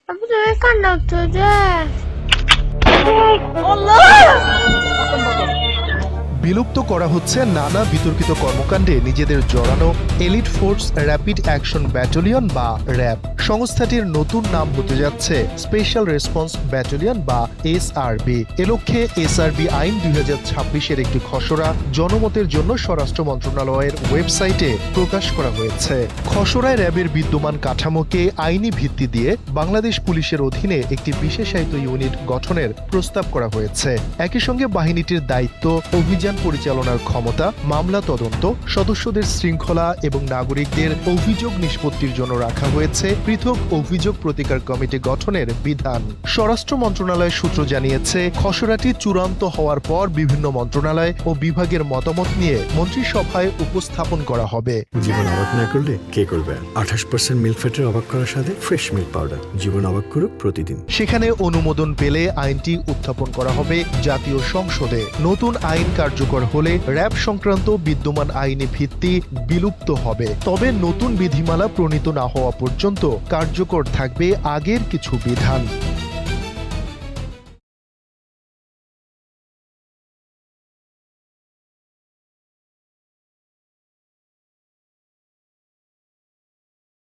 আপু তুমি কান্না হচ্ছে যে বিলুপ্ত করা হচ্ছে নানা বিতর্কিত কর্মকাণ্ডে নিজেদের জড়ানো elite force rapid action battalion বা র্যাব। সংস্থাটির নতুন নাম হতে যাচ্ছে স্পেশাল রেসপন্স ব্যাটালিয়ন বা এসআরবি। এ লক্ষ্যে এসআরবি আইন 2026-এর একটি খসড়া জনমতের জন্য স্বরাষ্ট্র মন্ত্রণালয়ের ওয়েবসাইটে প্রকাশ করা হয়েছে। খসড়ায় র্যাবের বিদ্যমান কাঠামোকে আইনি ভিত্তি দিয়ে বাংলাদেশ পুলিশের অধীনে একটি বিশেষায়িত ইউনিট গঠনের প্রস্তাব করা হয়েছে। একই সঙ্গে বাহিনীটির দায়িত্ব, অভিযান পরিচালনার ক্ষমতা, মামলা তদন্ত, সদস্যদের শৃঙ্খলা এবং নাগরিকদের অভিযোগ নিষ্পত্তির জন্য রাখা হয়েছে পৃথক অভিযোগ প্রতিকার কমিটি গঠনের বিধান। স্বরাষ্ট্র মন্ত্রণালয় সূত্র জানিয়েছে, খসড়াটি চূড়ান্ত হওয়ার পর বিভিন্ন মন্ত্রণালয় ও বিভাগের মতামত নিয়ে মন্ত্রিসভায় উপস্থাপন করা হবে। জীবন অবাক না করলে কে করবে? 28% মিল্ক ফ্যাটের অবাক করার সাথে ফ্রেশ মিল্ক পাউডার। জীবন অবাক করুক প্রতিদিন। সেখানে অনুমোদন পেলে আইনটি উত্থাপন করা হবে জাতীয় সংসদে। নতুন আইন কার্যকর হলে র্যাব সংক্রান্ত বিদ্যমান আইনি ভিত্তি বিলুপ্ত হবে। তবে নতুন বিধিমালা প্রণীত না হওয়া পর্যন্ত কার্যকর থাকবে আগের কিছু বিধান।